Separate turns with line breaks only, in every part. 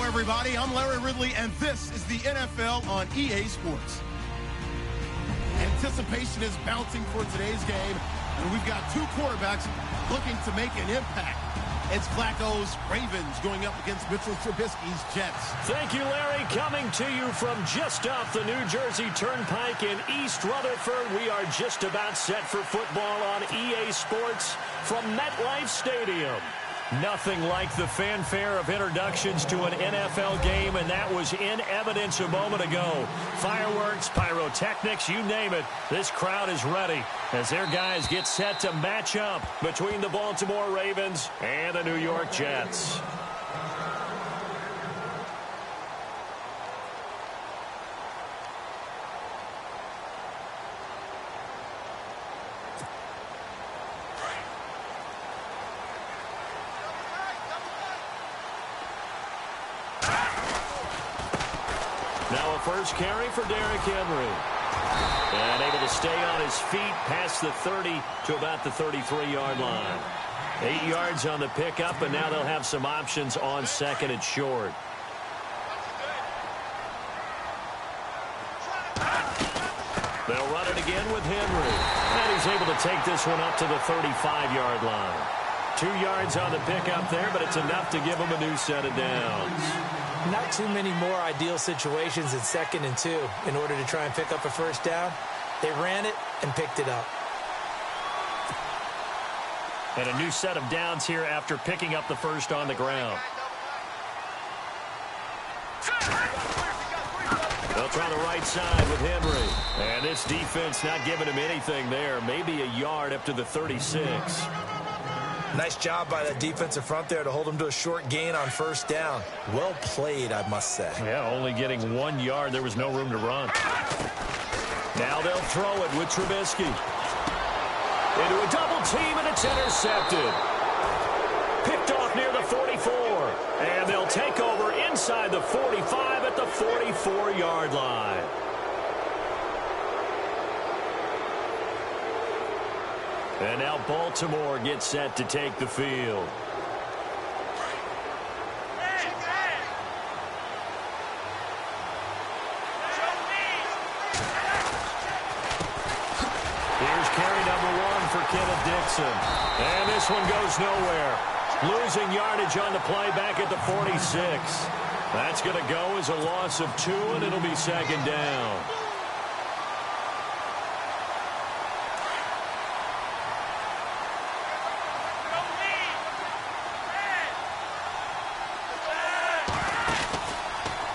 everybody. I'm Larry Ridley, and this is the NFL on EA Sports. Anticipation is bouncing for today's game, and we've got two quarterbacks looking to make an impact. It's Flacco's Ravens going up against Mitchell Trubisky's Jets.
Thank you, Larry. Coming to you from just off the New Jersey Turnpike in East Rutherford. We are just about set for football on EA Sports from MetLife Stadium. Nothing like the fanfare of introductions to an NFL game, and that was in evidence a moment ago. Fireworks, pyrotechnics, you name it. This crowd is ready as their guys get set to match up between the Baltimore Ravens and the New York Jets. Now a first carry for Derrick Henry. And able to stay on his feet past the 30 to about the 33-yard line. 8 yards on the pickup, and now they'll have some options on second and short. They'll run it again with Henry. And he's able to take this one up to the 35-yard line. 2 yards on the pickup there, but it's enough to give him a new set of downs.
Not too many more ideal situations in 2nd and 2 in order to try and pick up a first down. They ran it and picked it up.
And a new set of downs here after picking up the first on the ground. They'll try the right side with Henry. And this defense not giving him anything there. Maybe a yard up to the 36.
Nice job by that defensive front there to hold him to a short gain on first down. Well played, I must say.
Yeah, only getting 1 yard. There was no room to run. Now they'll throw it with Trubisky. Into a double team, and it's intercepted. Picked off near the 44. And they'll take over inside the 45 at the 44-yard line. And now Baltimore gets set to take the field. Here's carry number 1 for Kenneth Dixon. And this one goes nowhere. Losing yardage on the play back at the 46. That's going to go as a loss of 2, and it'll be second down.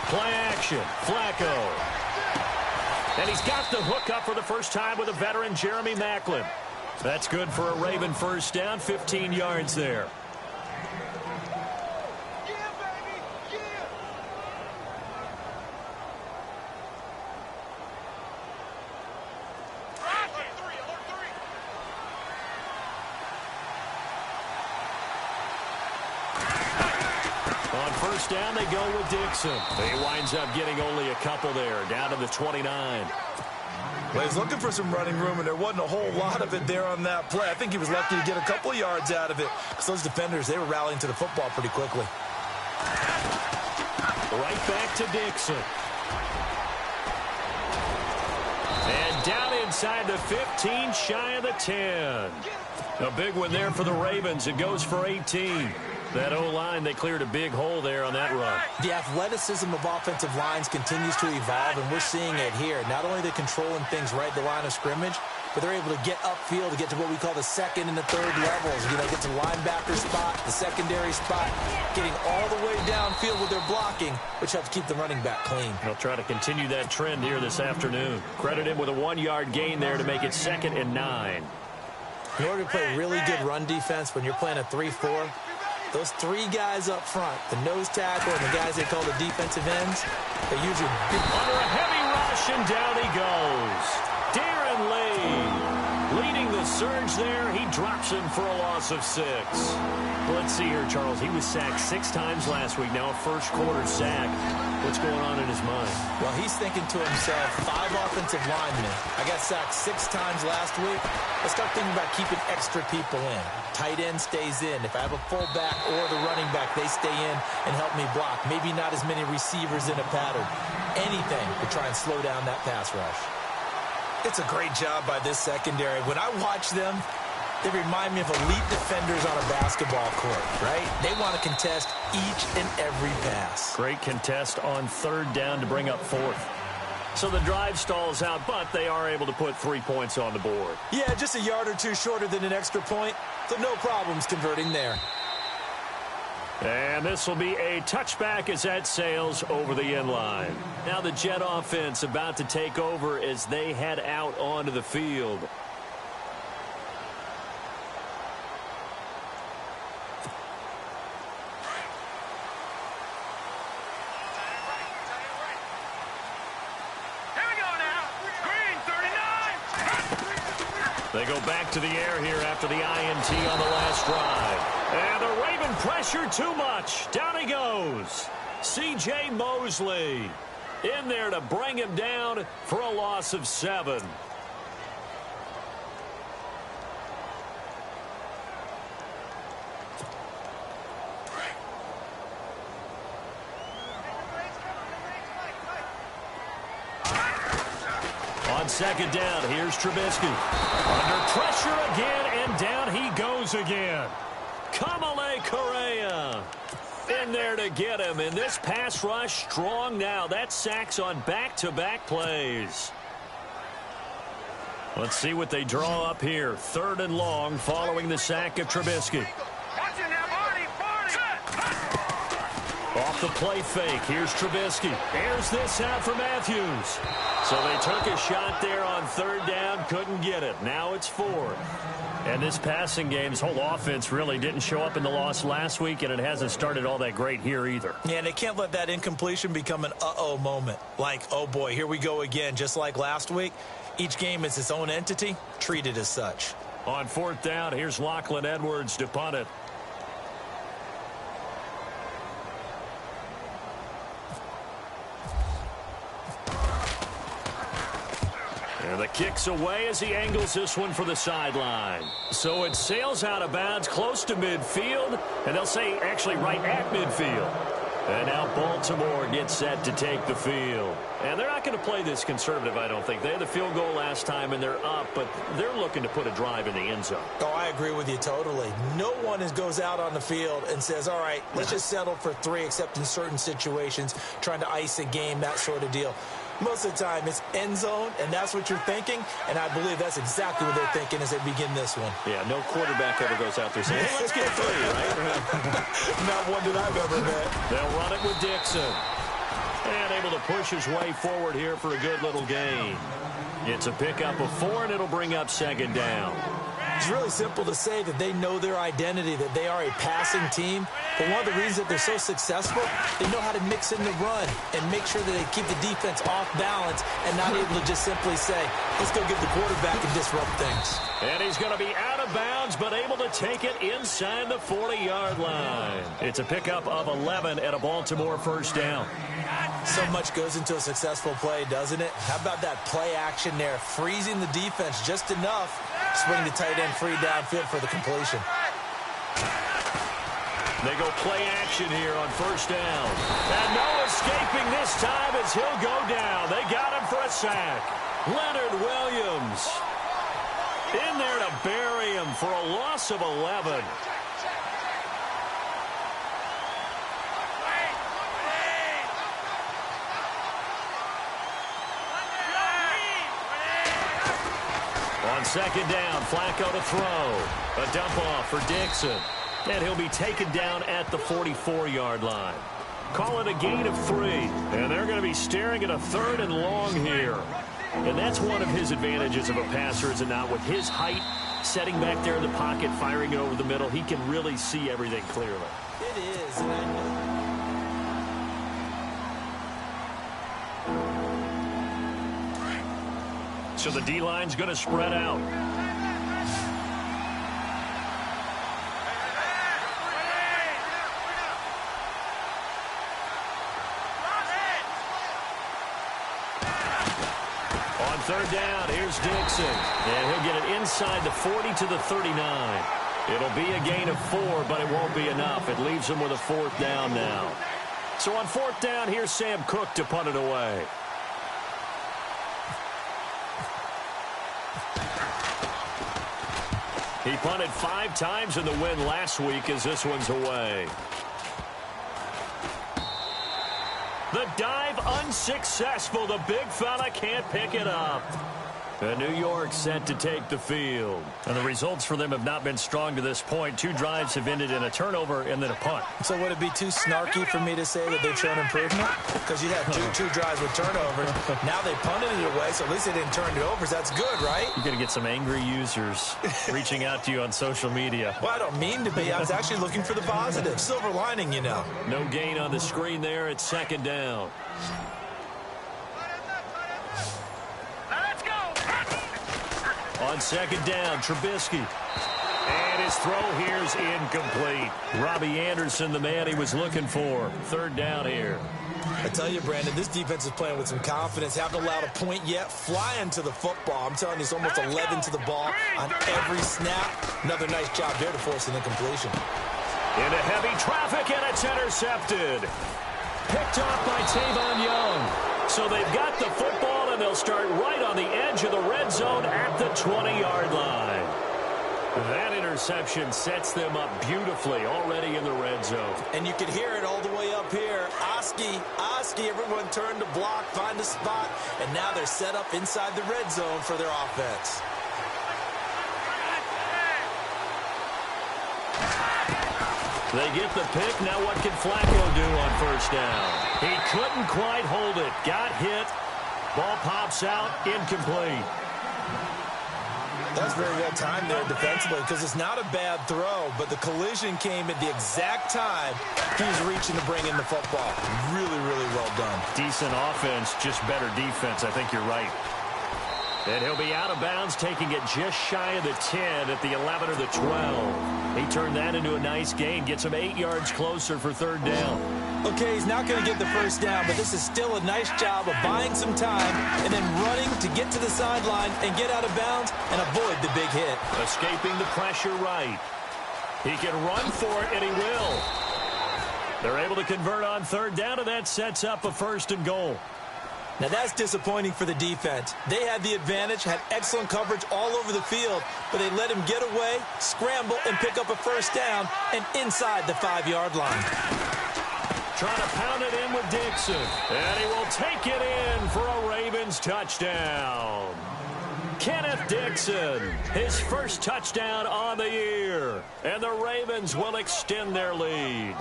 Play action, Flacco. And he's got the hook up for the first time with a veteran, Jeremy Maclin. That's good for a Raven first down, 15 yards there. First down, they go with Dixon. He winds up getting only a couple there, down to the 29.
Well, he's looking for some running room, and there wasn't a whole lot of it there on that play. I think he was lucky to get a couple of yards out of it, because those defenders, they were rallying to the football pretty quickly.
Right back to Dixon. And down inside the 15, shy of the 10. A big one there for the Ravens. It goes for 18. That O-line, they cleared a big hole there on that run.
The athleticism of offensive lines continues to evolve, and we're seeing it here. Not only are they controlling things right at the line of scrimmage, but they're able to get upfield to get to what we call the second and the third levels. You know, get to linebacker spot, the secondary spot, getting all the way downfield with their blocking, which helps keep the running back clean.
They'll try to continue that trend here this afternoon. Credit him with a 1-yard gain there to make it 2nd and 9.
In order to play really good run defense when you're playing a 3-4, those 3 guys up front, the nose tackle and the guys they call the defensive ends, they usually under
a heavy rush, and down he goes. Darren Lee leading the little surge there. He drops him for a loss of 6. Let's see here, Charles. He was sacked 6 times last week. Now a first-quarter sack. What's going on in his mind?
Well, he's thinking to himself, 5 offensive linemen. I got sacked 6 times last week. Let's start thinking about keeping extra people in. Tight end stays in. If I have a fullback or the running back, they stay in and help me block. Maybe not as many receivers in a pattern. Anything to try and slow down that pass rush. It's a great job by this secondary. When I watch them, they remind me of elite defenders on a basketball court, right? They want to contest each and every pass.
Great contest on 3rd down to bring up 4th. So the drive stalls out, but they are able to put 3 points on the board.
Yeah, just a yard or 2 shorter than an extra point, so no problems converting there.
And this will be a touchback as that sails over the end line. Now the Jet offense about to take over as they head out onto the field. They go back to the air here after the INT on the last drive. And the Raven pressure too much. Down he goes. C.J. Mosley in there to bring him down for a loss of 7. On 2nd down, here's Trubisky. Under pressure again, and down he goes again. Kamale Correa in there to get him. And this pass rush strong now. That's sacks on back-to-back plays. Let's see what they draw up here. 3rd and long following the sack of Trubisky. Off the play fake. Here's Trubisky. Here's this out for Matthews. So they took a shot there on 3rd down. Couldn't get it. Now it's 4th. And this passing game, this whole offense really didn't show up in the loss last week, and it hasn't started all that great here either.
Yeah, and they can't let that incompletion become an uh-oh moment. Like, oh boy, here we go again, just like last week. Each game is its own entity, treated as such.
On 4th down, here's Lachlan Edwards to punt it. And the kick's away as he angles this one for the sideline. So it sails out of bounds close to midfield, and they'll say actually right at midfield. And now Baltimore gets set to take the field. And they're not going to play this conservative, I don't think. They had the field goal last time, and they're up, but they're looking to put a drive in the end zone.
Oh, I agree with you totally. No one goes out on the field and says, all right, let's just settle for 3, except in certain situations, trying to ice a game, that sort of deal. Most of the time, it's end zone, and that's what you're thinking, and I believe that's exactly what they're thinking as they begin this one.
Yeah, no quarterback ever goes out there saying, hey, let's get 3, right?
Not one that I've ever met.
They'll run it with Dixon. And able to push his way forward here for a good little gain. It's a pickup of 4, and it'll bring up 2nd down.
It's really simple to say that they know their identity, that they are a passing team. But one of the reasons that they're so successful, they know how to mix in the run and make sure that they keep the defense off balance and not able to just simply say, let's go get the quarterback and disrupt things.
And he's going to be out of bounds, but able to take it inside the 40-yard line. It's a pickup of 11 at a Baltimore 1st down.
So much goes into a successful play, doesn't it? How about that play action there, freezing the defense just enough, swing the tight end free downfield for the completion.
They go play action here on 1st down. And no escaping this time as he'll go down. They got him for a sack. Leonard Williams in there to bury him for a loss of 11. On 2nd down, Flacco to throw. A dump off for Dixon. And he'll be taken down at the 44-yard line. Call it a gain of 3. And they're going to be staring at a 3rd and long here. And that's one of his advantages of a passer, is it not? With his height, setting back there in the pocket, firing it over the middle, he can really see everything clearly.
It is. And I know.
So the D-line's going to spread out. On third down, here's Dixon. And he'll get it inside the 40 to the 39. It'll be a gain of 4, but it won't be enough. It leaves him with a fourth down now. So on fourth down, here's Sam Cook to punt it away. He punted 5 times in the win last week as this one's away. The dive unsuccessful. The big fella can't pick it up. And New York set to take the field. And the results for them have not been strong to this point. 2 drives have ended in a turnover and then a punt.
So would it be too snarky for me to say that they've shown improvement? Because you had two drives with turnovers. Now they punted it away, so at least they didn't turn it over. So that's good, right?
You're going to get some angry users reaching out to you on social media.
Well, I don't mean to be. I was actually looking for the positive. Silver lining, you know.
No gain on the screen there. It's second down. On second down, Trubisky. And his throw here's incomplete. Robbie Anderson, the man he was looking for. Third down here.
I tell you, Brandon, this defense is playing with some confidence. Haven't allowed a point yet. Flying to the football. I'm telling you, it's almost 11 to the ball on every snap. Another nice job there to force an incompletion.
Into heavy traffic, and it's intercepted. Picked off by Tavon Young. So they've got the football, and they'll start right on the edge of the red zone at the 20-yard line. That interception sets them up beautifully already in the red zone.
And you can hear it all the way up here. Oski, everyone turned to block, find a spot, and now they're set up inside the red zone for their offense.
They get the pick. Now what can Flacco do on first down? He couldn't quite hold it. Got hit. Ball pops out. Incomplete.
That's very well timed there defensively because it's not a bad throw, but the collision came at the exact time he was reaching to bring in the football. Really, really well done.
Decent offense, just better defense. I think you're right. And he'll be out of bounds, taking it just shy of the 10 at the 11 or the 12. He turned that into a nice gain, gets him 8 yards closer for third down.
Okay, he's not going to get the first down, but this is still a nice job of buying some time and then running to get to the sideline and get out of bounds and avoid the big hit.
Escaping the pressure right. He can run for it, and he will. They're able to convert on third down, and that sets up a first and goal.
Now, that's disappointing for the defense. They had the advantage, had excellent coverage all over the field, but they let him get away, scramble, and pick up a first down and inside the 5-yard line.
Trying to pound it in with Dixon. And he will take it in for a Ravens touchdown. Kenneth Dixon, his first touchdown on the year. And the Ravens will extend their lead.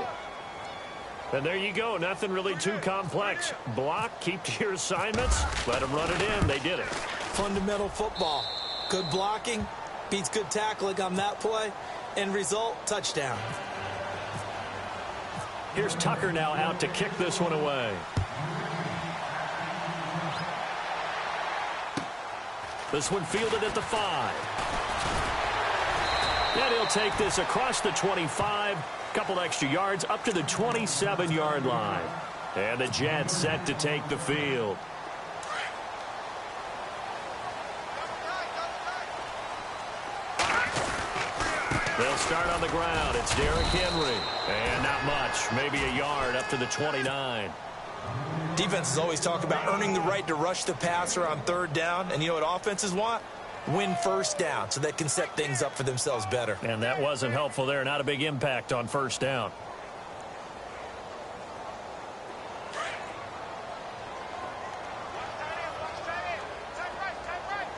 And there you go. Nothing really too complex. Block, keep to your assignments, let them run it in. They did it.
Fundamental football. Good blocking, beats good tackling on that play. End result, touchdown.
Here's Tucker now out to kick this one away. This one fielded at the 5. And he'll take this across the 25. Couple extra yards up to the 27-yard line. And the Jets set to take the field. They'll start on the ground. It's Derrick Henry. And not much. Maybe a yard up to the 29.
Defenses always talk about earning the right to rush the passer on third down. And you know what offenses want? Win first down so they can set things up for themselves better.
And that wasn't helpful there. Not a big impact on first down.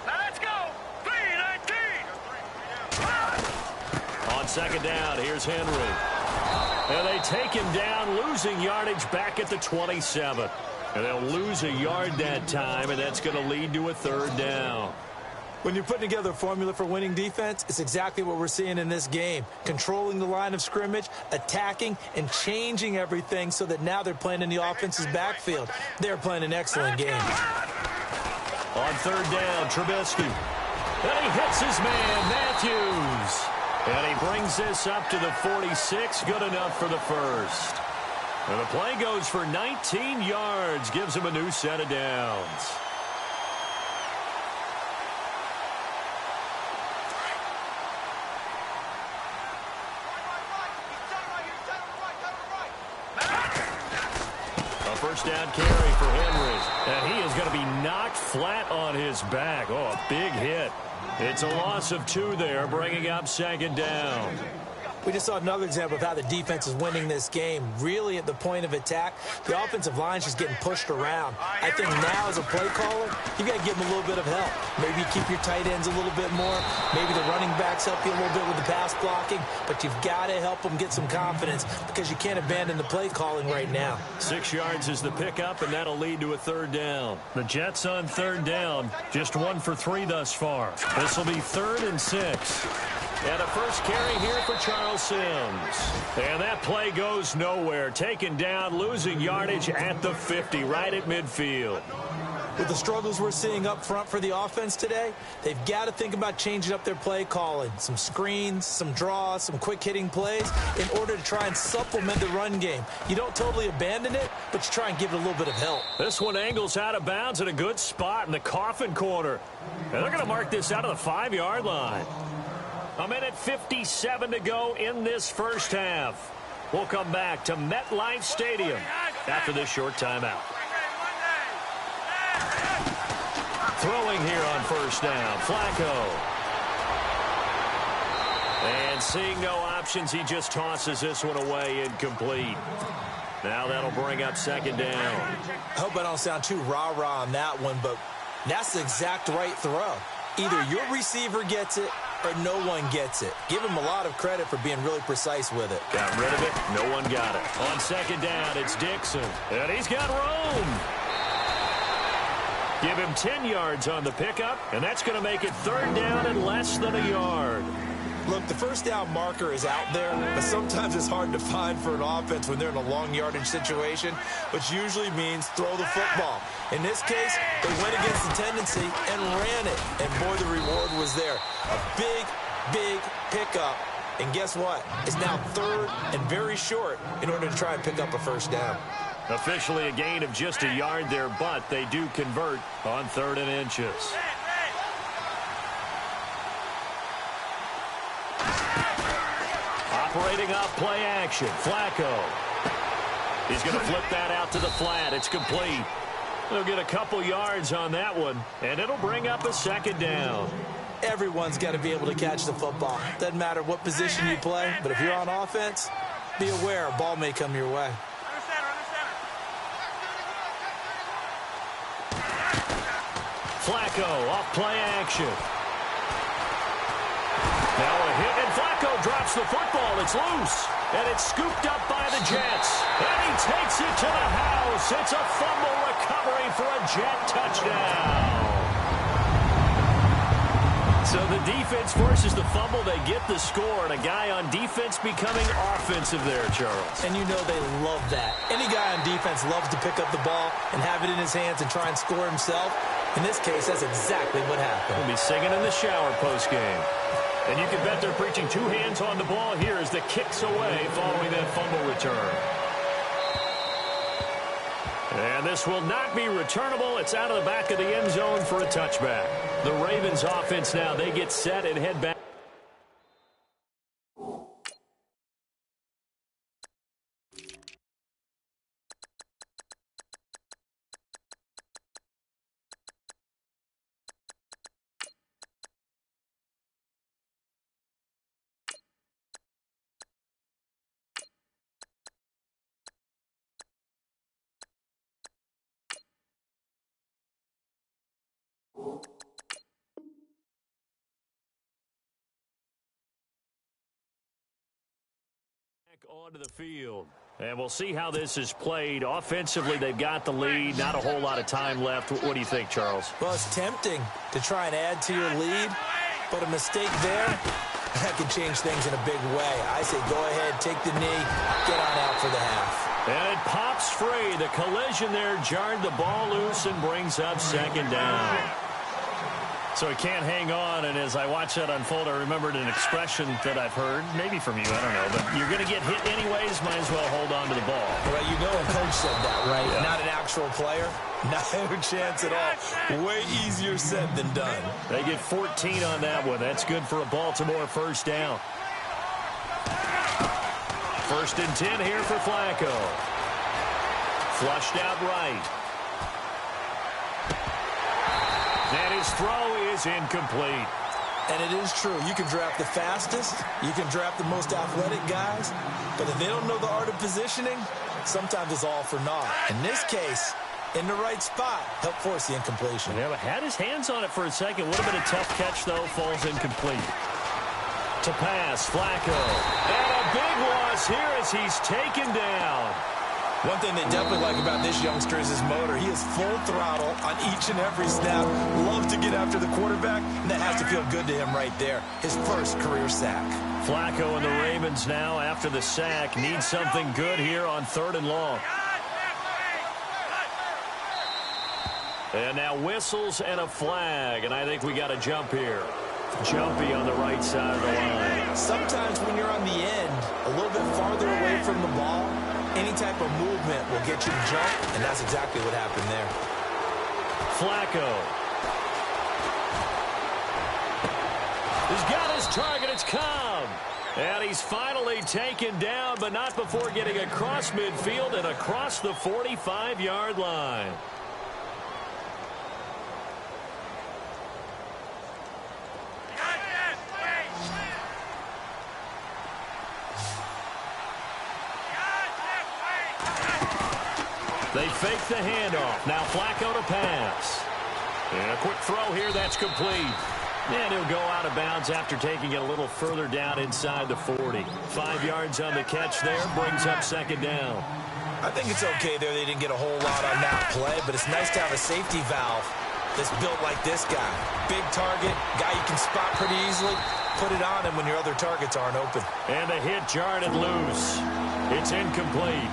Let's go.
On second down, here's Henry. And they take him down, losing yardage back at the 27. And they'll lose a yard that time, and that's going to lead to a third down.
When you're putting together a formula for winning defense, it's exactly what we're seeing in this game. Controlling the line of scrimmage, attacking, and changing everything so that now they're playing in the offense's backfield. They're playing an excellent game.
On third down, Trubisky. And he hits his man, Matthews. And he brings this up to the 46. Good enough for the first. And the play goes for 19 yards. Gives him a new set of downs. first down carry for Henry. And he is going to be knocked flat on his back. Oh, a big hit. It's a loss of 2 there, bringing up second down.
We just saw another example of how the defense is winning this game. Really at the point of attack, the offensive line's just getting pushed around. I think now as a play caller, you got to give them a little bit of help. Maybe keep your tight ends a little bit more. Maybe the running backs help you a little bit with the pass blocking. But you've got to help them get some confidence because you can't abandon the play calling right now.
6 yards is the pickup, and that'll lead to a third down. The Jets on third down, just 1 for 3 thus far. This will be 3rd and 6. And a first carry here for Charles Sims. And that play goes nowhere. Taken down, losing yardage at the 50, right at midfield.
With the struggles we're seeing up front for the offense today, they've got to think about changing up their play calling. Some screens, some draws, some quick-hitting plays in order to try and supplement the run game. You don't totally abandon it, but you try and give it a little bit of help.
This one angles out of bounds at a good spot in the coffin corner. And they're going to mark this out of the 5-yard line. 1:57 to go in this first half. We'll come back to MetLife Stadium after this short timeout. Throwing here on first down, Flacco. And seeing no options, he just tosses this one away incomplete. Now that'll bring up second down.
I hope I don't sound too rah-rah on that one, but that's the exact right throw. Either your receiver gets it or no one gets it. Give him a lot of credit for being really precise with it.
Got rid of it. No one got it. On second down, it's Dixon. And he's got room. Give him 10 yards on the pickup, and that's going to make it third down and less than a yard.
Look, the first down marker is out there, but sometimes it's hard to find for an offense when they're in a long yardage situation, which usually means throw the football. In this case, they went against the tendency and ran it, and boy, the reward was there. A big, big pickup, and guess what? It's now third and very short in order to try and pick up a first down.
Officially a gain of just a yard there, but they do convert on 3rd and inches. Operating off play action, Flacco. He's going to flip that out to the flat. It's complete. They'll get a couple yards on that one, and it'll bring up a second down.
Everyone's got to be able to catch the football. Doesn't matter what position you play, but if you're on offense, be aware a ball may come your way.
Flacco off play action. Now a hit, and Flacco drops the football. It's loose, and it's scooped up by the Jets. And he takes it to the house. It's a fumble recovery for a Jet touchdown. So the defense forces the fumble. They get the score, and a guy on defense becoming offensive there, Charles.
And you know they love that. Any guy on defense loves to pick up the ball and have it in his hands and try and score himself. In this case, that's exactly what happened.
We'll be singing in the shower postgame. And you can bet they're preaching 2 hands on the ball here as the kick's away following that fumble return. And this will not be returnable. It's out of the back of the end zone for a touchback. The Ravens offense now, they get set and head back. Onto the field. And we'll see how this is played. Offensively, they've got the lead. Not a whole lot of time left. What do you think, Charles?
Well, it's tempting to try and add to your lead, but a mistake there, that can change things in a big way. I say go ahead, take the knee, get on out for the half.
And it pops free. The collision there jarred the ball loose and brings up second down. So he can't hang on, and as I watch that unfold, I remembered an expression that I've heard, maybe from you, I don't know, but you're going to get hit anyways, might as well hold on to the ball.
Well, you know a coach said that, right?
Yeah.
Not an actual player. Not a chance at all. Way easier said than done.
They get 14 on that one. That's good for a Baltimore first down. 1st and 10 here for Flacco. Flushed out right. And his throw is incomplete.
And it is true. You can draft the fastest. You can draft the most athletic guys. But if they don't know the art of positioning, sometimes it's all for naught. In this case, in the right spot, helped force the incompletion.
Yeah, had his hands on it for a second. Would have been a tough catch, though. Falls incomplete. To pass, Flacco. And a big loss here as he's taken down.
One thing they definitely like about this youngster is his motor. He is full throttle on each and every snap. Loves to get after the quarterback, and that has to feel good to him right there. His first career sack.
Flacco and the Ravens now, after the sack, need something good here on 3rd and long. And now whistles and a flag, and I think we got a jump here. Jumpy on the right side of the line.
Sometimes when you're on the end, a little bit farther away from the ball, any type of movement will get you to jump, and that's exactly what happened there.
Flacco. He's got his target. It's come. And he's finally taken down, but not before getting across midfield and across the 45-yard line. They fake the handoff. Now Flacco to pass. And a quick throw here. That's complete. And he'll go out of bounds after taking it a little further down inside the 40. 5 yards on the catch there. Brings up 2nd down.
I think it's okay there. They didn't get a whole lot on that play, but it's nice to have a safety valve that's built like this guy. Big target, guy you can spot pretty easily. Put it on him when your other targets aren't open.
And the hit jarred it loose. It's incomplete.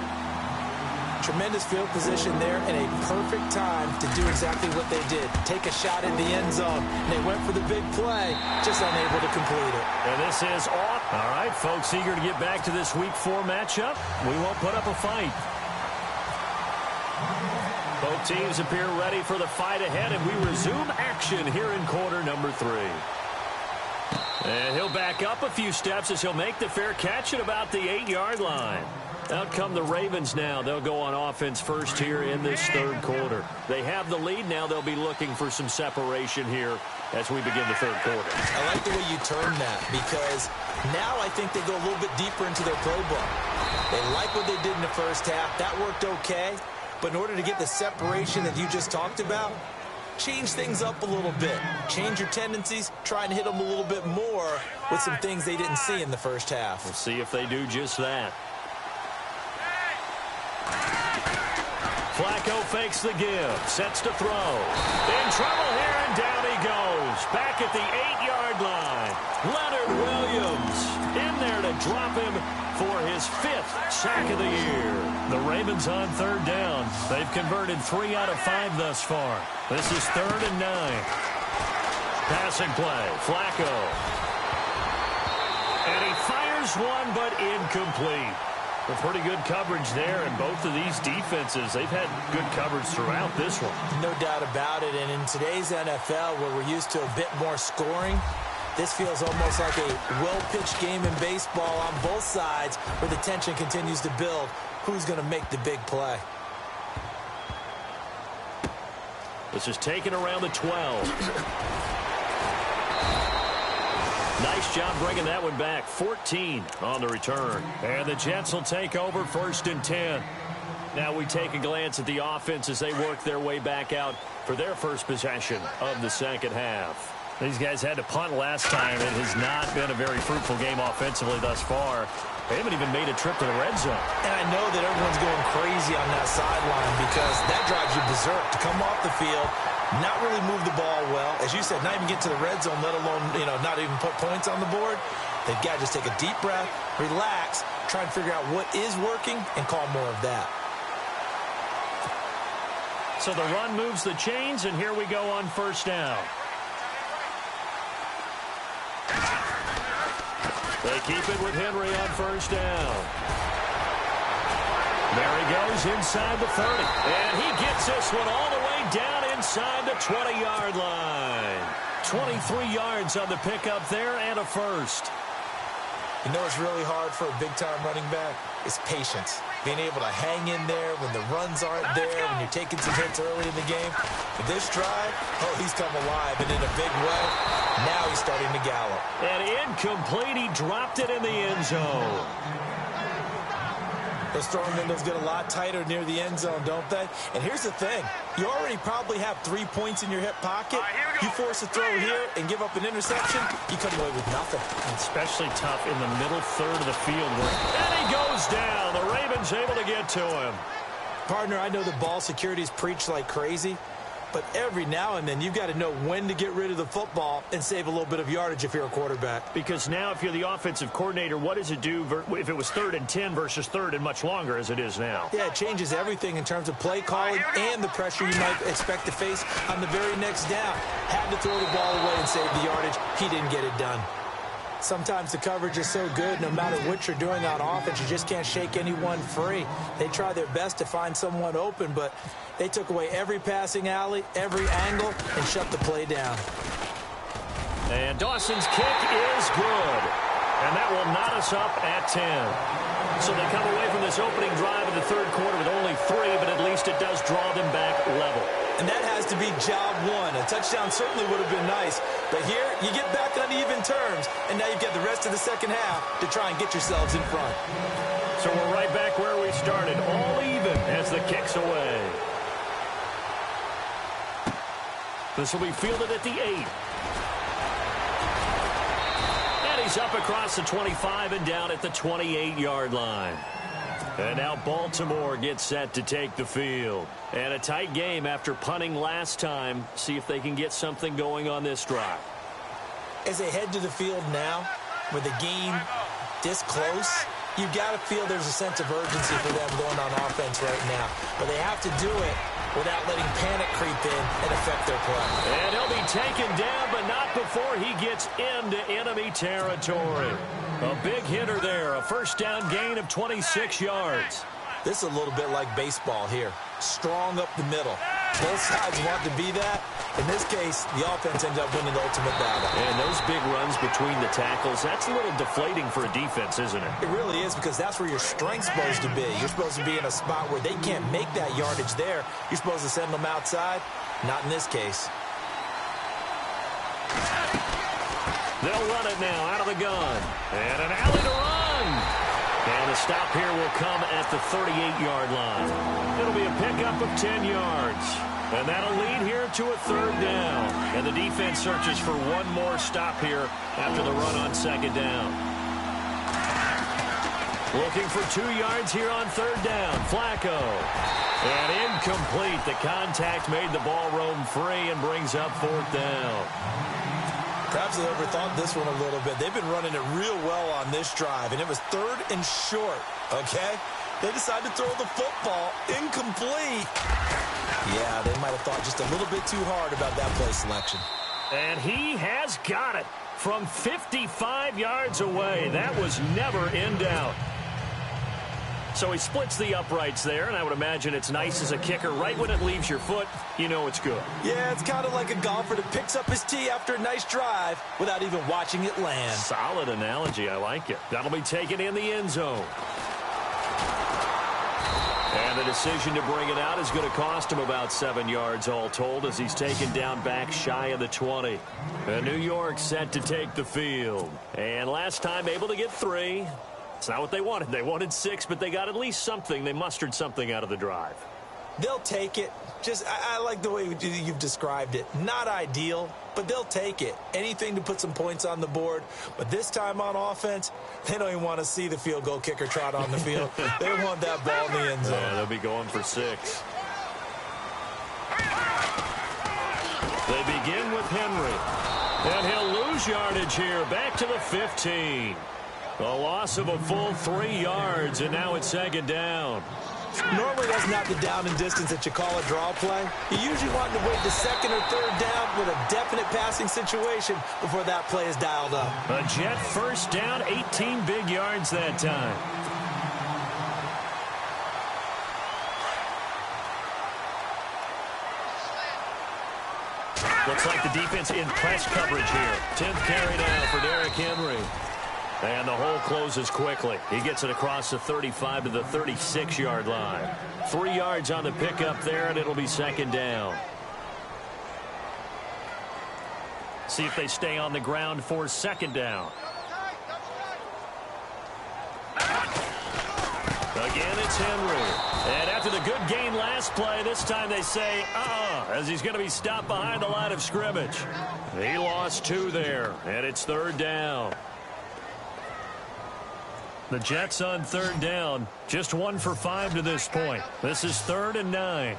Tremendous field position there and a perfect time to do exactly what they did. Take a shot in the end zone. And they went for the big play, just unable to complete it.
And this is off. All right, folks, eager to get back to this Week 4 matchup. We won't put up a fight. Both teams appear ready for the fight ahead, and we resume action here in quarter number 3. And he'll back up a few steps as he'll make the fair catch at about the 8-yard line. Out come the Ravens now. They'll go on offense first here in this 3rd quarter. They have the lead now. They'll be looking for some separation here as we begin the 3rd quarter.
I like the way you turn that because now I think they go a little bit deeper into their playbook. They like what they did in the first half. That worked okay. But in order to get the separation that you just talked about, change things up a little bit. Change your tendencies. Try and hit them a little bit more with some things they didn't see in the first half.
We'll see if they do just that. Flacco fakes the give, sets to throw. In trouble here, and down he goes. Back at the 8-yard line. Leonard Williams in there to drop him for his 5th sack of the year. The Ravens on 3rd down. They've converted 3 out of 5 thus far. This is 3rd and 9. Passing play, Flacco. And he fires one, but incomplete. Well, pretty good coverage there, and both of these defenses, they've had good coverage throughout this one.
No doubt about it, and in today's NFL, where we're used to a bit more scoring, this feels almost like a well-pitched game in baseball on both sides, where the tension continues to build. Who's going to make the big play?
This is taken around the 12. Nice job bringing that one back. 14 on the return. And the Jets will take over 1st and 10. Now we take a glance at the offense as they work their way back out for their first possession of the 2nd half. These guys had to punt last time. It has not been a very fruitful game offensively thus far. They haven't even made a trip to the red zone. And
I know that everyone's going crazy on that sideline because that drives you berserk to come off the field, not really move the ball well. As you said, not even get to the red zone, let alone, not even put points on the board. They've got to just take a deep breath, relax, try and figure out what is working, and call more of that.
So the run moves the chains, and here we go on 1st down. They keep it with Henry on 1st down. There he goes inside the 30. And he gets this one all the way down inside the 20-yard line. 23 yards on the pickup there and a 1st.
You know what's really hard for a big-time running back? It's patience. being able to hang in there when the runs aren't there, when you're taking some hits early in the game. But this drive, oh, he's come alive, and in a big way, now he's starting to gallop.
And incomplete, he dropped it in the end zone.
Those throwing windows get a lot tighter near the end zone, don't they? And here's the thing. You already probably have 3 points in your hip pocket. You force a throw here and give up an interception, you come away with nothing.
Especially tough in the middle third of the field. And he goes down. The Ravens able to get to him.
Partner, I know the ball security is preached like crazy, but every now and then you've got to know when to get rid of the football and save a little bit of yardage if you're a quarterback.
Because now if you're the offensive coordinator, what does it do if it was 3rd and 10 versus 3rd and much longer as it is now?
Yeah, it changes everything in terms of play calling and the pressure you might expect to face on the very next down. Had to throw the ball away and save the yardage. He didn't get it done. Sometimes the coverage is so good, no matter what you're doing on offense, you just can't shake anyone free. They try their best to find someone open, but they took away every passing alley, every angle, and shut the play down.
And Dawson's kick is good. And that will knot us up at 10. So they come away from this opening drive in the third quarter with only 3, but at least it does draw them back level.
And that has to be job one. A touchdown certainly would have been nice. But here, you get back on even terms, and now you've got the rest of the second half to try and get yourselves in front.
So we're right back where we started, all even as the kick's away. This will be fielded at the 8. And he's up across the 25 and down at the 28-yard line. And now Baltimore gets set to take the field. And a tight game after punting last time. See if they can get something going on this drive.
As they head to the field now, with the game this close, you've got to feel there's a sense of urgency for them going on offense right now. But they have to do it without letting panic creep in and affect their play.
And he'll be taken down, but not before he gets into enemy territory. A big hitter there, a first down gain of 26 yards.
This is a little bit like baseball here. Strong up the middle. Both sides want to be that. In this case, the offense ends up winning the ultimate battle.
And those big runs between the tackles, that's a little deflating for a defense, isn't it?
It really is, because that's where your strength's supposed to be. You're supposed to be in a spot where they can't make that yardage there. You're supposed to send them outside. Not in this case.
They'll run it now out of the gun. And an alley to run. And the stop here will come at the 38-yard line. It'll be a pickup of 10 yards. And that'll lead here to a third down. And the defense searches for one more stop here after the run on second down. Looking for 2 yards here on third down. Flacco. And incomplete. The contact made the ball roam free and brings up fourth down.
Perhaps they overthought this one a little bit. They've been running it real well on this drive, and it was 3rd and short, okay? They decided to throw the football incomplete. Yeah, they might have thought just a little bit too hard about that play selection.
And he has got it from 55 yards away. That was never in doubt. So he splits the uprights there, and I would imagine it's nice as a kicker. Right when it leaves your foot, you know it's good.
Yeah, it's kind of like a golfer that picks up his tee after a nice drive without even watching it land.
Solid analogy. I like it. That'll be taken in the end zone. And the decision to bring it out is going to cost him about 7 yards all told as he's taken down back shy of the 20. And New York set to take the field. And last time able to get 3. It's not what they wanted. They wanted 6, but they got at least something. They mustered something out of the drive.
They'll take it. I like the way you've described it. Not ideal, but they'll take it. Anything to put some points on the board. But this time on offense, they don't even want to see the field goal kicker trot on the field. They want that ball in the end zone.
Yeah, they'll be going for 6. They begin with Henry. And he'll lose yardage here. Back to the 15. A loss of a full 3 yards, and now it's second down.
Normally that's not the down and distance that you call a draw play. You usually want to wait the second or third down with a definite passing situation before that play is dialed up.
A Jet first down, 18 big yards that time. Looks like the defense in press coverage here. 10th carry now for Derrick Henry. And the hole closes quickly. He gets it across the 35 to the 36-yard line. 3 yards on the pickup there, and it'll be second down. See if they stay on the ground for second down. Again, it's Henry. And after the good gain last play, this time they say, as he's going to be stopped behind the line of scrimmage. He lost 2 there, and it's third down. The Jets on third down, just 1 for 5 to this point. This is 3rd and 9.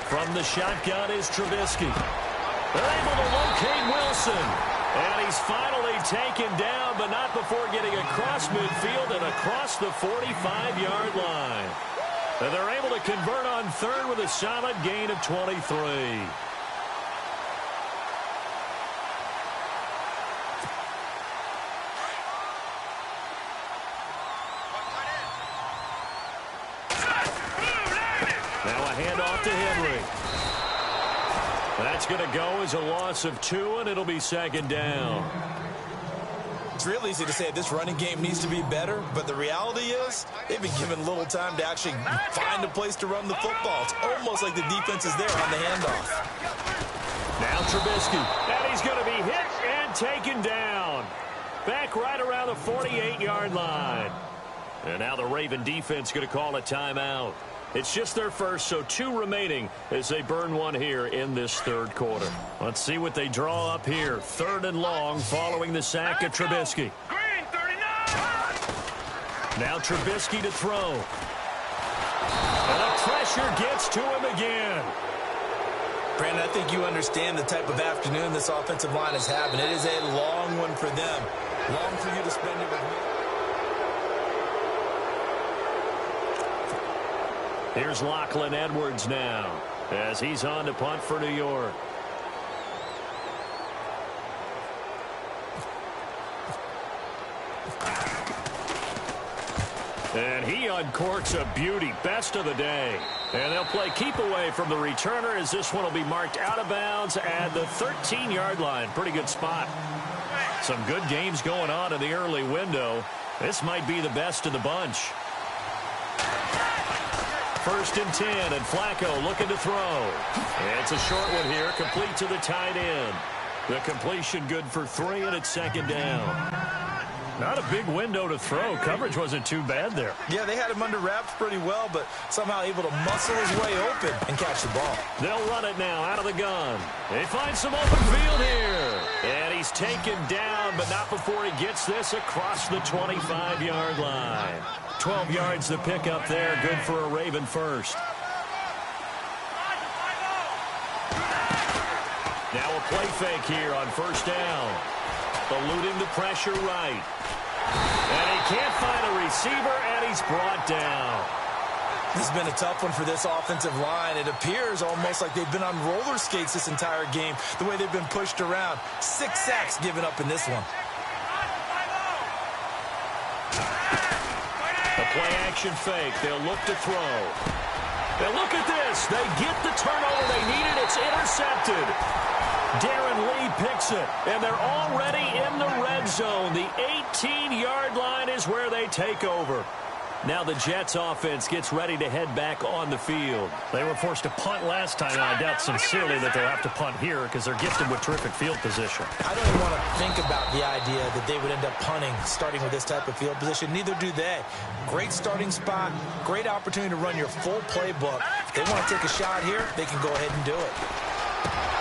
From the shotgun is Trubisky. They're able to locate Wilson. And he's finally taken down, but not before getting across midfield and across the 45-yard line. And they're able to convert on third with a solid gain of 23. Now a handoff to Henry. That's going to go as a loss of 2, and it'll be second down.
It's real easy to say this running game needs to be better, but the reality is they've been given little time to actually find a place to run the football. It's almost like the defense is there on the handoff.
Now Trubisky, and he's going to be hit and taken down. Back right around the 48-yard line. And now the Raven defense going to call a timeout. It's just their first, so 2 remaining as they burn 1 here in this third quarter. Let's see what they draw up here. 3rd and long following the sack of Trubisky.
Green 39.
Now Trubisky to throw. And the pressure gets to him again.
Brandon, I think you understand the type of afternoon this offensive line is having. It is a long one for them. Long for you to spend it with me.
Here's Lachlan Edwards now as he's on to punt for New York. And he uncorks a beauty. Best of the day. And they'll play keep away from the returner as this one will be marked out of bounds at the 13-yard line. Pretty good spot. Some good games going on in the early window. This might be the best of the bunch. 1st and 10, and Flacco looking to throw. And it's a short one here, complete to the tight end. The completion good for 3, and it's second down. Not a big window to throw. Coverage wasn't too bad there.
Yeah, they had him under wraps pretty well, but somehow able to muscle his way open and catch the ball.
They'll run it now out of the gun. They find some open field here. And he's taken down, but not before he gets this across the 25-yard line. 12 yards to pick up there. Good for a Raven first. Now a play fake here on 1st down. Eluding the pressure right. And he can't find a receiver, and he's brought down.
This has been a tough one for this offensive line. It appears almost like they've been on roller skates this entire game, the way they've been pushed around. 6 sacks given up in this one.
The play-action fake. They'll look to throw. And look at this. They get the turnover they needed. It's intercepted. Darren Lee picks it, and they're already in the red zone. The 18-yard line is where they take over. Now the Jets offense gets ready to head back on the field.
They were forced to punt last time, and I doubt sincerely that they'll have to punt here because they're gifted with terrific field position.
I don't even want to think about the idea that they would end up punting starting with this type of field position. Neither do they. Great starting spot, great opportunity to run your full playbook. If they want to take a shot here, they can go ahead and do it.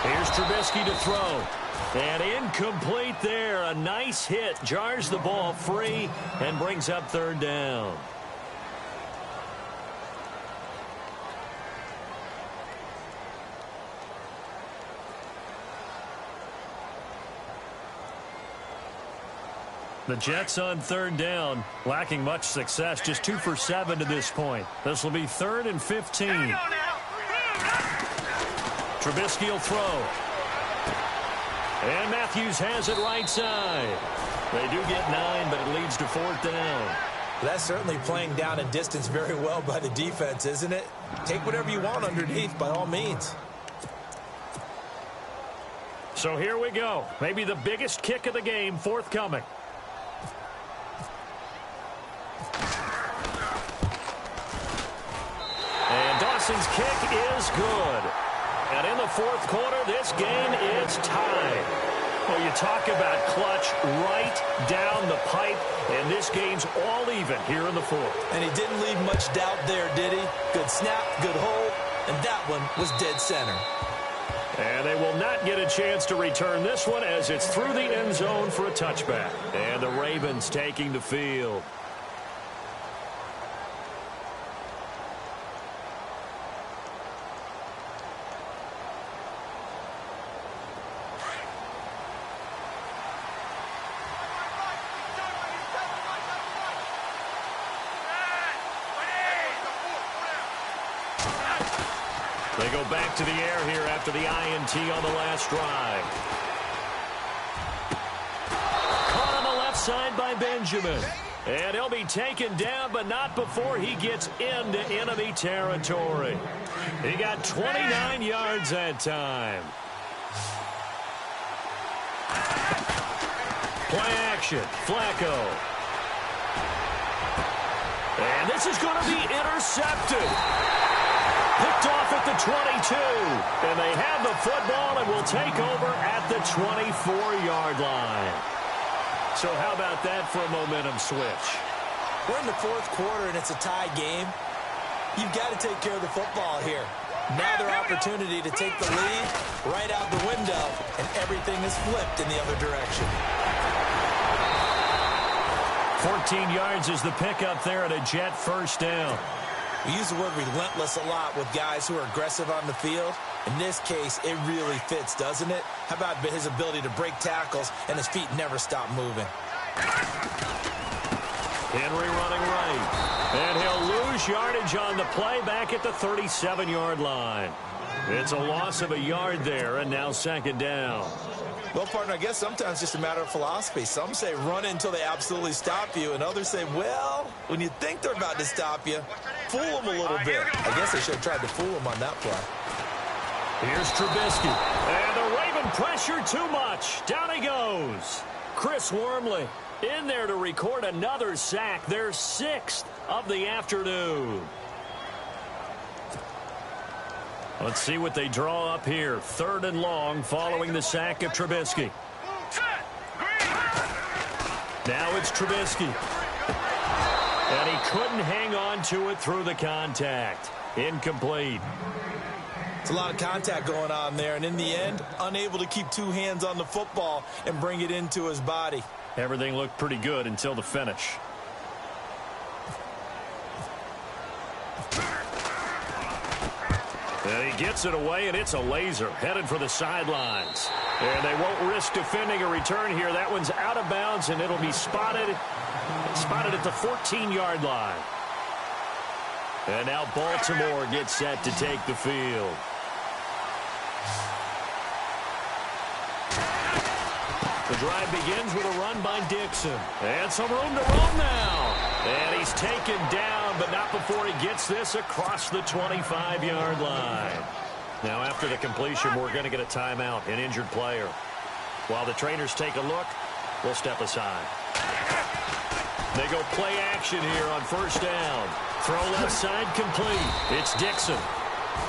Here's Trubisky to throw. And incomplete there. A nice hit. Jars the ball free and brings up 3rd down.
The Jets on 3rd down, lacking much success, just 2 for 7 to this point. This will be 3rd and 15.
Trubisky will throw. And Matthews has it right side. They do get 9, but it leads to 4th down.
That's certainly playing down in distance very well by the defense, isn't it? Take whatever you want underneath by all means.
So here we go. Maybe the biggest kick of the game forthcoming. And Dawson's kick is good. And in the fourth quarter, this game is tied. Well, you talk about clutch right down the pipe, and this game's all even here in the fourth.
And he didn't leave much doubt there, did he? Good snap, good hold, and that one was dead center.
And they will not get a chance to return this one as it's through the end zone for a touchback. And the Ravens taking the field. They go back to the air here after the INT on the last drive. Caught on the left side by Benjamin. And he'll be taken down, but not before he gets into enemy territory. He got 29 yards that time. Play action. Flacco. And this is going to be intercepted. Picked off at the 22. And they have the football and will take over at the 24-yard line. So how about that for a momentum switch?
We're in the fourth quarter and it's a tie game. You've got to take care of the football here. Now their opportunity to take the lead right out the window, and everything is flipped in the other direction.
14 yards is the pickup there at a Jet first down.
We use the word relentless a lot with guys who are aggressive on the field. In this case, it really fits, doesn't it? How about his ability to break tackles and his feet never stop moving?
Henry running right. And he'll lose yardage on the play back at the 37-yard line. It's a loss of a yard there, and now second down.
Well, partner, I guess sometimes it's just a matter of philosophy. Some say run until they absolutely stop you, and others say, well, when you think they're about to stop you, fool them a little bit. I guess they should have tried to fool them on that play.
Here's Trubisky. And the Raven pressure too much. Down he goes. Chris Wormley in there to record another sack. Their 6th of the afternoon. Let's see what they draw up here. 3rd and long following the sack of Trubisky. Now it's Trubisky. And he couldn't hang on to it through the contact. Incomplete.
It's a lot of contact going on there, and in the end, unable to keep two hands on the football and bring it into his body.
Everything looked pretty good until the finish. And he gets it away, and it's a laser headed for the sidelines. And they won't risk defending a return here. That one's out of bounds, and it'll be spotted at the 14-yard line. And now Baltimore gets set to take the field. The drive begins with a run by Dixon. And some room to roam now. And he's taken down, but not before he gets this across the 25-yard line. Now, after the completion, we're going to get a timeout, an injured player. While the trainers take a look, we'll step aside. They go play action here on first down. Throw left side complete. It's Dixon.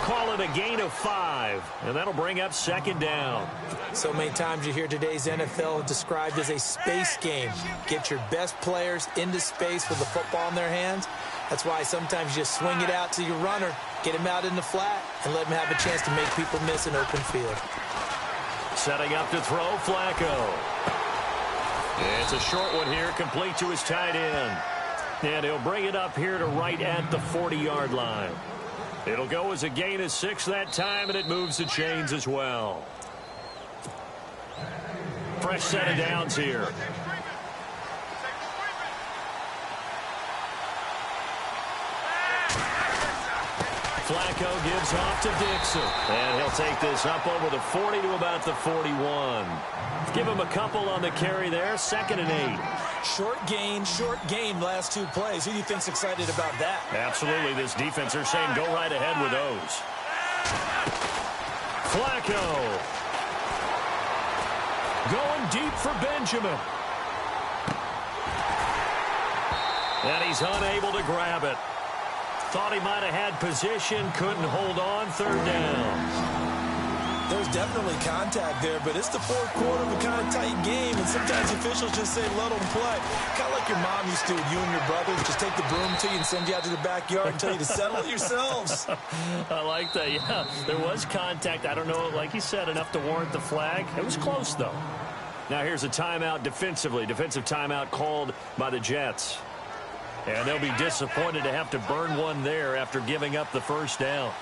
Call it a gain of 5, and that'll bring up second down.
So many times you hear today's NFL described as a space game. Get your best players into space with the football in their hands. That's why sometimes you just swing it out to your runner, get him out in the flat, and let him have a chance to make people miss an open field.
Setting up to throw, Flacco. It's a short one here, complete to his tight end. And he'll bring it up here to right at the 40-yard line. It'll go as a gain of 6 that time, and it moves the chains as well. Fresh set of downs here. Flacco gives off to Dixon. And he'll take this up over the 40 to about the 41. Give him a couple on the carry there. 2nd and 8.
Short gain last 2 plays. Who do you think's excited about that?
Absolutely. This defense, they're saying go right ahead with those. Flacco. Going deep for Benjamin. And he's unable to grab it. Thought he might have had position, couldn't hold on, third down.
There's definitely contact there, but it's the fourth quarter of a kind of tight game, and sometimes officials just say, let them play. Kind of like your mom used to with you and your brothers. Just take the broom to you and send you out to the backyard and tell you to settle it yourselves.
I like that, yeah. There was contact. I don't know, like you said, enough to warrant the flag. It was close, though. Now here's a timeout defensively. Defensive timeout called by the Jets. And they'll be disappointed to have to burn one there after giving up the first down.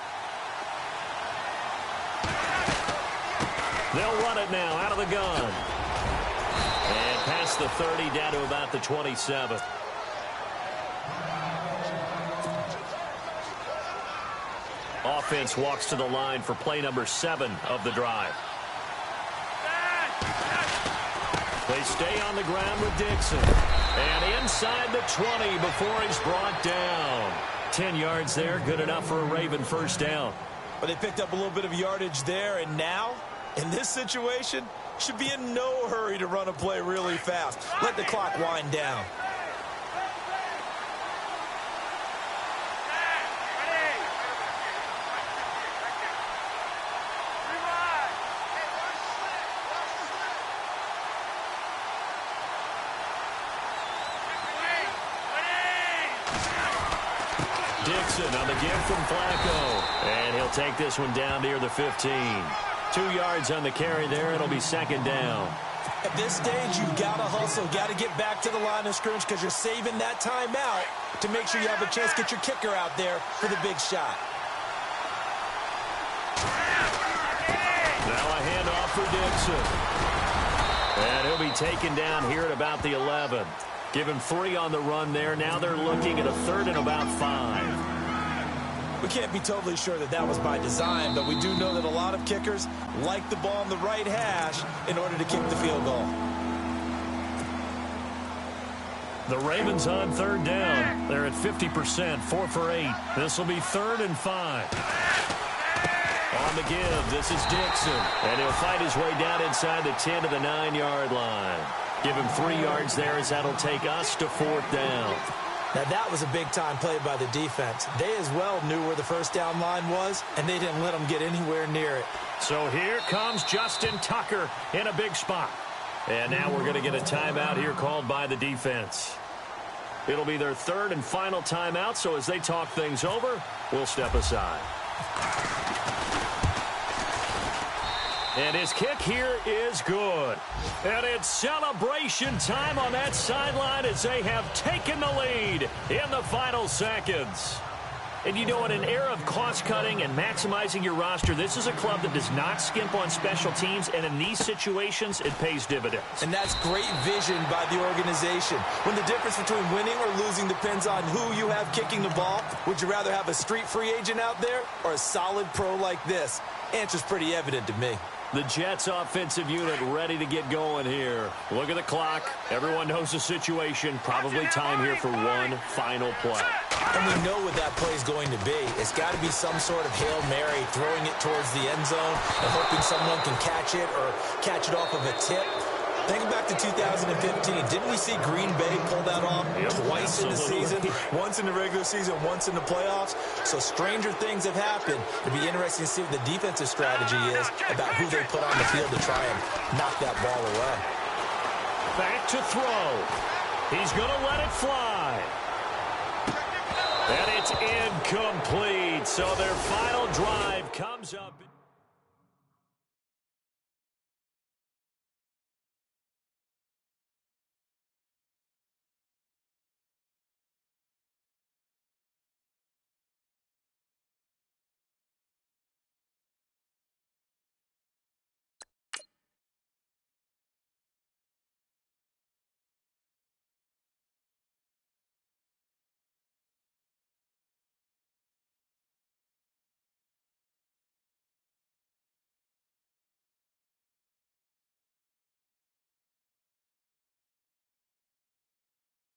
They'll run it now out of the gun. And past the 30 down to about the 27. Offense walks to the line for play number 7 of the drive. They stay on the ground with Dixon. And inside the 20 before he's brought down. 10 yards there, good enough for a Raven first down.
But they picked up a little bit of yardage there, and now, in this situation, should be in no hurry to run a play really fast. Let the clock wind down.
Dixon on the give from Flacco. And he'll take this one down near the 15. 2 yards on the carry there. It'll be second down.
At this stage, you've got to hustle. Got to get back to the line of scrimmage because you're saving that timeout to make sure you have a chance to get your kicker out there for the big shot.
Now a handoff for Dixon. And he'll be taken down here at about the 11. Give him 3 on the run there. Now they're looking at a third and about 5.
We can't be totally sure that that was by design, but we do know that a lot of kickers like the ball on the right hash in order to kick the field goal.
The Ravens on third down. They're at 50%, 4 for 8. This will be 3rd and 5. On the give, this is Dixon. And he'll fight his way down inside the 10 to the 9-yard line. Give him 3 yards there as that'll take us to 4th down.
Now, that was a big-time play by the defense. They as well knew where the first down line was, and they didn't let them get anywhere near it.
So here comes Justin Tucker in a big spot. And now we're going to get a timeout here called by the defense. It'll be their 3rd and final timeout, so as they talk things over, we'll step aside. And his kick here is good. And it's celebration time on that sideline as they have taken the lead in the final seconds. And you know, in an era of cost-cutting and maximizing your roster, this is a club that does not skimp on special teams, and in these situations, it pays dividends.
And that's great vision by the organization. When the difference between winning or losing depends on who you have kicking the ball, would you rather have a street free agent out there or a solid pro like this? Answer's pretty evident to me.
The Jets offensive unit ready to get going here. Look at the clock. Everyone knows the situation. Probably time here for one final play.
And we know what that play is going to be. It's got to be some sort of Hail Mary, throwing it towards the end zone and hoping someone can catch it or catch it off of a tip. Think back to 2015. Didn't we see Green Bay pull that off twice in the season? Once in the regular season, once in the playoffs. So stranger things have happened. It'd be interesting to see what the defensive strategy is about who they put on the field to try and knock that ball away.
Back to throw. He's going to let it fly. And it's incomplete. So their final drive comes up.